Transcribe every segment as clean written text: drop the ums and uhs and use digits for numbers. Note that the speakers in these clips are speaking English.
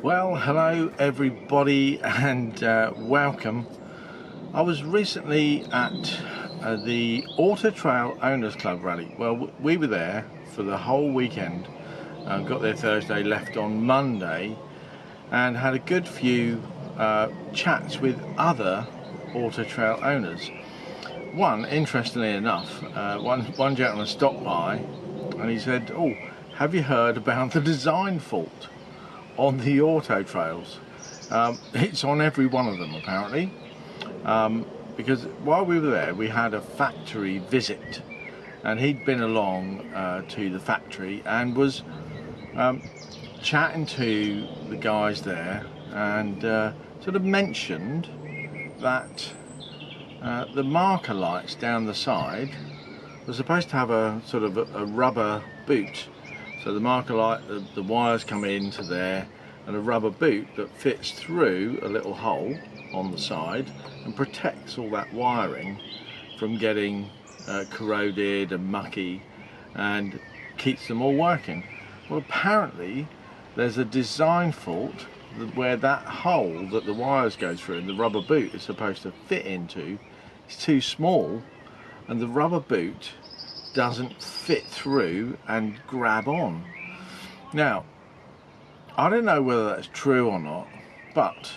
Well, hello everybody and welcome. I was recently at the Auto Trail Owners Club rally. Well, we were there for the whole weekend. Got there Thursday, left on Monday, and had a good few chats with other Auto Trail owners. One, interestingly enough, one gentleman stopped by and he said, "Oh, have you heard about the design fault on the auto trails?" It's on every one of them apparently, because while we were there we had a factory visit, and he'd been along to the factory and was chatting to the guys there, and sort of mentioned that the marker lights down the side were supposed to have a sort of a rubber boot. So the marker light, the wires come into there, and a rubber boot that fits through a little hole on the side and protects all that wiring from getting corroded and mucky, and keeps them all working. Well, apparently there's a design fault where that hole that the wires go through and the rubber boot is supposed to fit into is too small, and the rubber boot doesn't fit through and grab on. Now, I don't know whether that's true or not, but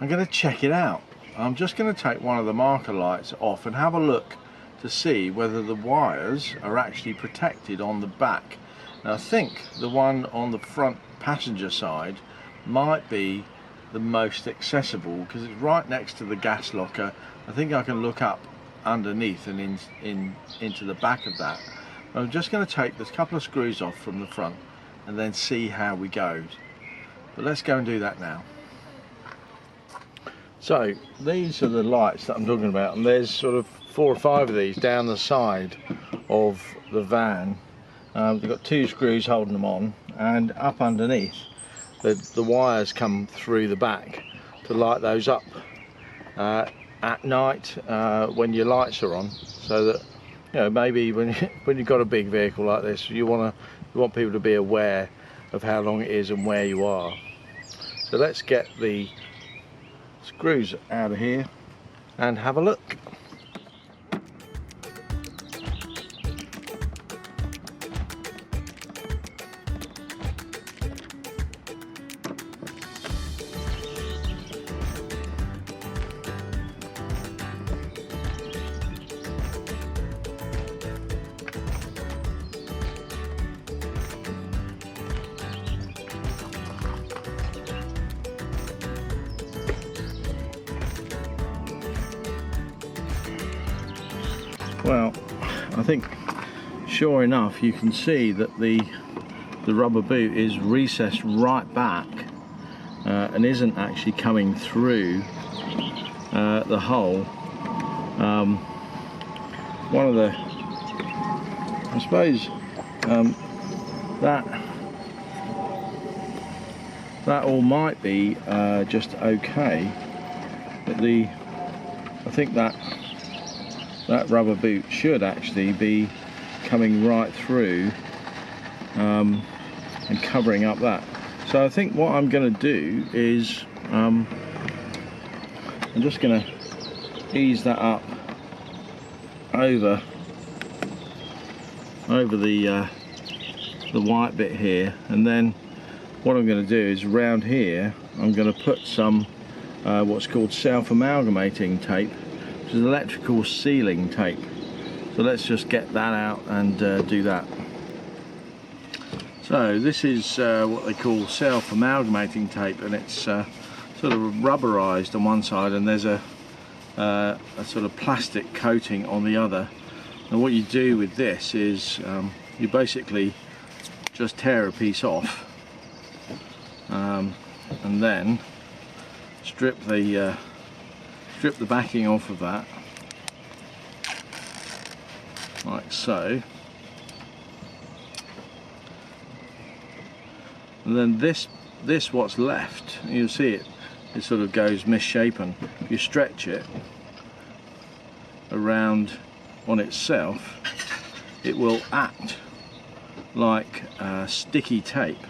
I'm going to check it out. I'm just going to take one of the marker lights off and have a look to see whether the wires are actually protected on the back. Now, I think the one on the front passenger side might be the most accessible because it's right next to the gas locker. I think I can look up underneath and into the back of that. I'm just going to take this couple of screws off from the front and then see how we go. But let's go and do that now. So these are the lights that I'm talking about, and there's sort of 4 or 5 of these down the side of the van. They've got 2 screws holding them on, and up underneath the wires come through the back to light those up at night when your lights are on, so that, you know, maybe when you've got a big vehicle like this, you want people to be aware of how long it is and where you are. So let's get the screws out of here and have a look. Well, I think sure enough you can see that the rubber boot is recessed right back and isn't actually coming through the hole. One of the, I suppose that all might be just okay, but I think that rubber boot should actually be coming right through and covering up that. So I think what I'm going to do is I'm just going to ease that up over the white bit here, and then what I'm going to do is round here I'm going to put some what's called self-amalgamating tape, which is electrical sealing tape. So let's just get that out and do that. So this is what they call self-amalgamating tape, and it's sort of rubberized on one side, and there's a sort of plastic coating on the other. And what you do with this is you basically just tear a piece off and then strip the backing off of that, like so, and then this what's left, you'll see it sort of goes misshapen. If you stretch it around on itself, it will act like sticky tape,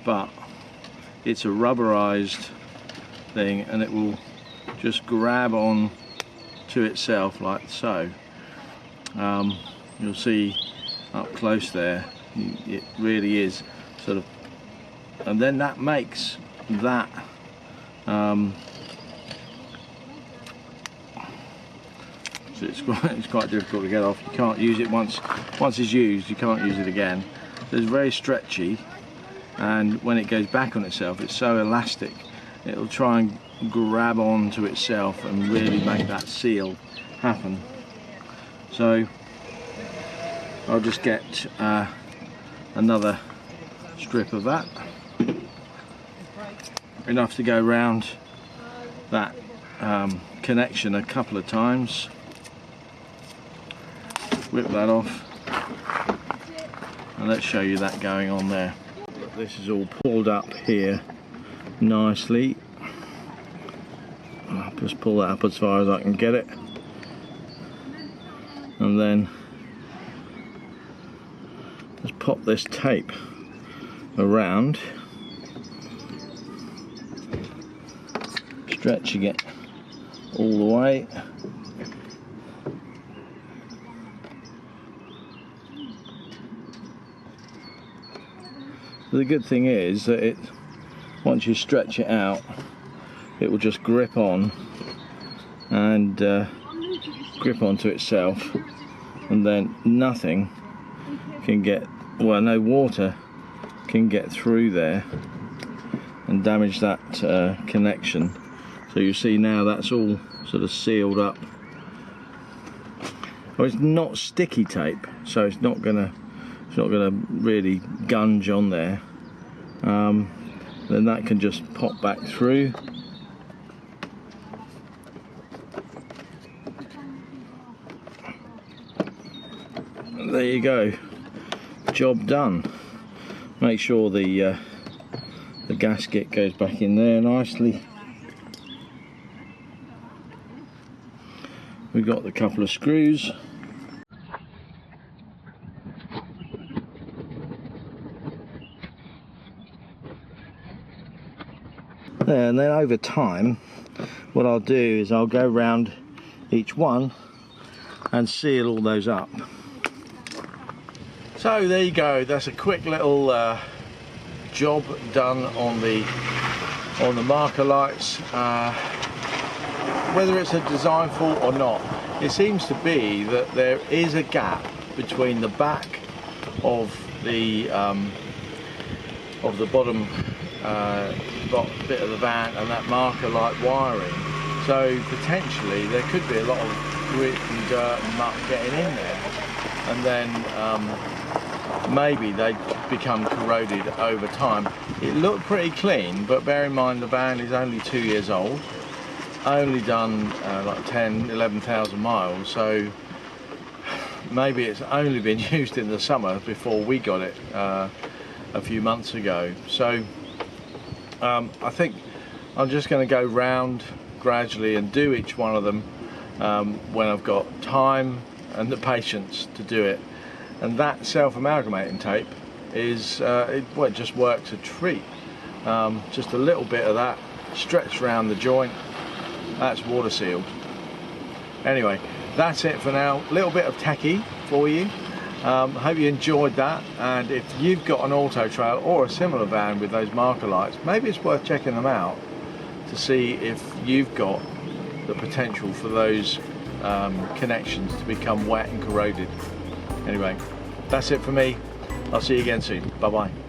but it's a rubberized thing, and it will just grab on to itself like so. You'll see up close there, it really is sort of, and then that makes that so it's quite difficult to get off. You can't use it once it's used, you can't use it again. So it's very stretchy, and when it goes back on itself, it's so elastic, it'll try and grab on to itself and really make that seal happen. So I'll just get another strip of that, enough to go round that connection a couple of times. Whip that off, and let's show you that going on there. This is all pulled up here nicely. I'll just pull that up as far as I can get it, and then just pop this tape around, stretching it all the way. The good thing is that once you stretch it out, it will just grip on and grip onto itself, and then nothing can get, well, no water can get through there and damage that connection. So you see now that's all sort of sealed up. Well, it's not sticky tape, so it's not gonna really gunge on there. Then that can just pop back through. There you go, job done. Make sure the gasket goes back in there nicely. We've got the couple of screws. There, and then over time, what I'll do is I'll go round each one and seal all those up. So there you go, that's a quick little job done on the marker lights. Whether it's a design fault or not, it seems to be that there is a gap between the back of the bottom bit of the van and that marker light wiring. So potentially there could be a lot of grit and dirt and muck getting in there, and then maybe they become corroded over time. It looked pretty clean, but bear in mind the van is only 2 years old, only done like 11,000 miles, so maybe it's only been used in the summer before we got it a few months ago. So I think I'm just going to go round gradually and do each one of them when I've got time and the patience to do it. And that self-amalgamating tape is, it just works a treat. Just a little bit of that stretched around the joint, that's water sealed. Anyway, that's it for now. A little bit of techie for you. Hope you enjoyed that, and if you've got an auto trail or a similar van with those marker lights, maybe it's worth checking them out to see if you've got the potential for those connections to become wet and corroded. Anyway, that's it for me. I'll see you again soon. Bye bye.